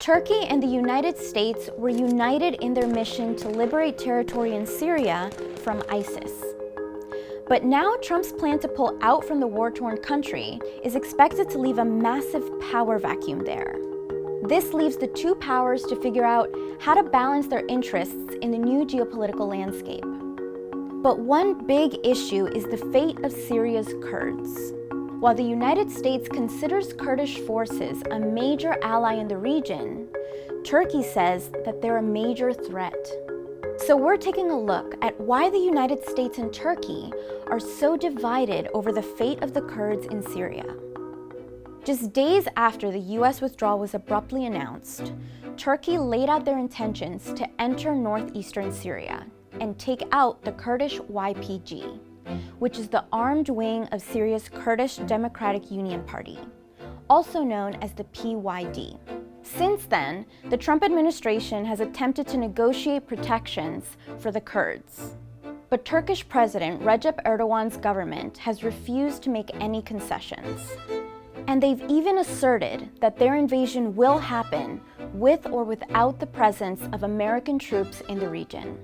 Turkey and the United States were united in their mission to liberate territory in Syria from ISIS. But now Trump's plan to pull out from the war-torn country is expected to leave a massive power vacuum there. This leaves the two powers to figure out how to balance their interests in the new geopolitical landscape. But one big issue is the fate of Syria's Kurds. While the United States considers Kurdish forces a major ally in the region, Turkey says that they're a major threat. So we're taking a look at why the United States and Turkey are so divided over the fate of the Kurds in Syria. Just days after the US withdrawal was abruptly announced, Turkey laid out their intentions to enter northeastern Syria and take out the Kurdish YPG, which is the armed wing of Syria's Kurdish Democratic Union Party, also known as the PYD. Since then, the Trump administration has attempted to negotiate protections for the Kurds. But Turkish President Recep Erdogan's government has refused to make any concessions. And they've even asserted that their invasion will happen with or without the presence of American troops in the region.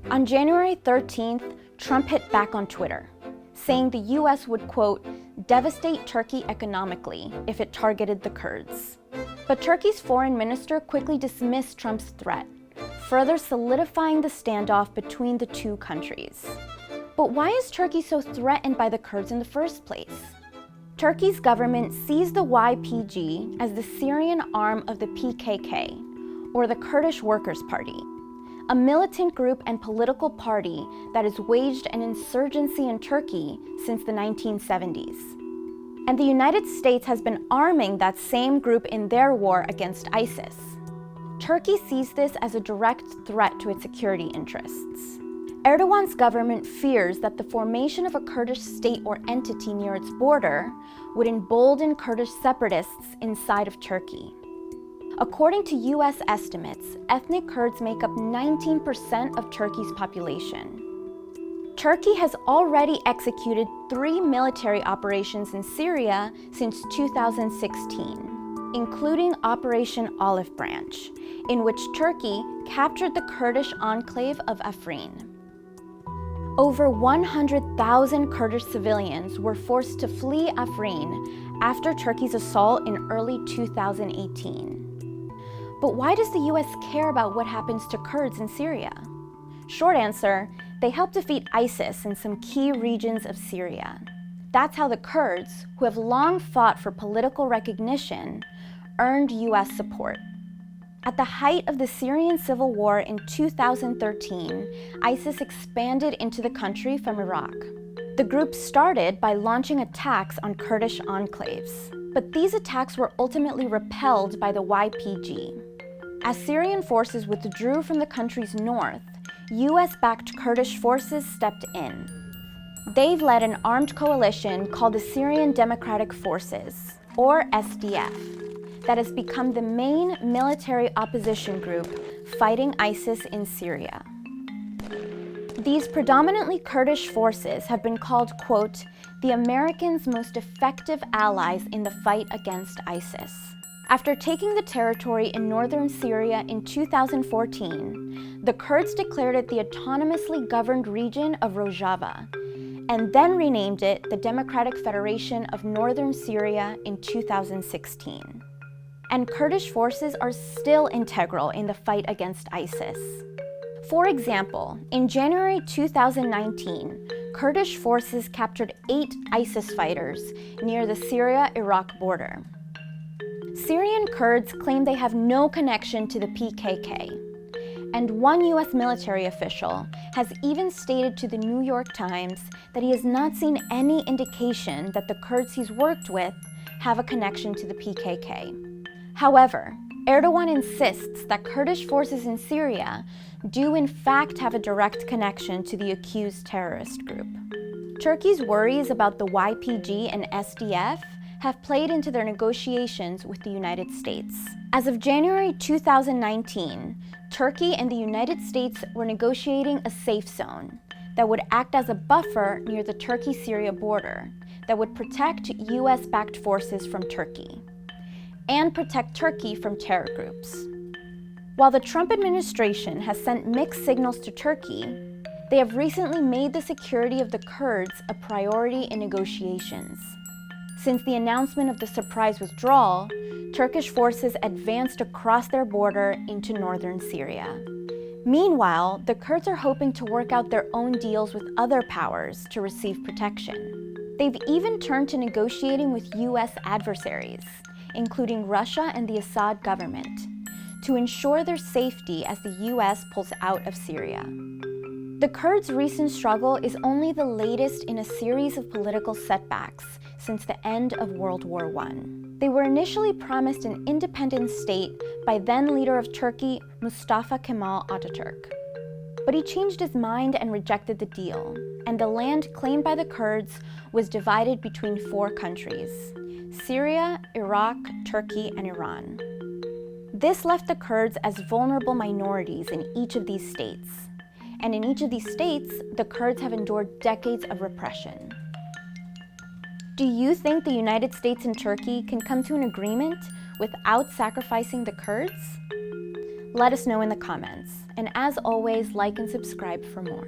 On January 13th, Trump hit back on Twitter, saying the US would, quote, devastate Turkey economically if it targeted the Kurds. But Turkey's foreign minister quickly dismissed Trump's threat, further solidifying the standoff between the two countries. But why is Turkey so threatened by the Kurds in the first place? Turkey's government sees the YPG as the Syrian arm of the PKK, or the Kurdish Workers' Party, a militant group and political party that has waged an insurgency in Turkey since the 1970s. And the United States has been arming that same group in their war against ISIS. Turkey sees this as a direct threat to its security interests. Erdogan's government fears that the formation of a Kurdish state or entity near its border would embolden Kurdish separatists inside of Turkey. According to US estimates, ethnic Kurds make up 19% of Turkey's population. Turkey has already executed 3 military operations in Syria since 2016, including Operation Olive Branch, in which Turkey captured the Kurdish enclave of Afrin. Over 100,000 Kurdish civilians were forced to flee Afrin after Turkey's assault in early 2018. But why does the US care about what happens to Kurds in Syria? Short answer, they help defeat ISIS in some key regions of Syria. That's how the Kurds, who have long fought for political recognition, earned US support. At the height of the Syrian civil war in 2013, ISIS expanded into the country from Iraq. The group started by launching attacks on Kurdish enclaves, but these attacks were ultimately repelled by the YPG. As Syrian forces withdrew from the country's north, US-backed Kurdish forces stepped in. They've led an armed coalition called the Syrian Democratic Forces, or SDF, that has become the main military opposition group fighting ISIS in Syria. These predominantly Kurdish forces have been called, quote, the Americans' most effective allies in the fight against ISIS. After taking the territory in northern Syria in 2014, the Kurds declared it the autonomously governed region of Rojava, and then renamed it the Democratic Federation of Northern Syria in 2016. And Kurdish forces are still integral in the fight against ISIS. For example, in January 2019, Kurdish forces captured 8 ISIS fighters near the Syria-Iraq border. Syrian Kurds claim they have no connection to the PKK, and one US military official has even stated to the New York Times that he has not seen any indication that the Kurds he's worked with have a connection to the PKK. However, Erdogan insists that Kurdish forces in Syria do in fact have a direct connection to the accused terrorist group. Turkey's worries about the YPG and SDF have played into their negotiations with the United States. As of January 2019, Turkey and the United States were negotiating a safe zone that would act as a buffer near the Turkey-Syria border that would protect US-backed forces from Turkey. and protect Turkey from terror groups. While the Trump administration has sent mixed signals to Turkey, they have recently made the security of the Kurds a priority in negotiations. Since the announcement of the surprise withdrawal, Turkish forces advanced across their border into northern Syria. Meanwhile, the Kurds are hoping to work out their own deals with other powers to receive protection. They've even turned to negotiating with US adversaries, including Russia and the Assad government, to ensure their safety as the US pulls out of Syria. The Kurds' recent struggle is only the latest in a series of political setbacks since the end of World War I. They were initially promised an independent state by then leader of Turkey, Mustafa Kemal Atatürk. But he changed his mind and rejected the deal, and the land claimed by the Kurds was divided between 4 countries: Syria, Iraq, Turkey, and Iran. This left the Kurds as vulnerable minorities in each of these states. And in each of these states, the Kurds have endured decades of repression. Do you think the United States and Turkey can come to an agreement without sacrificing the Kurds? Let us know in the comments. And as always, like and subscribe for more.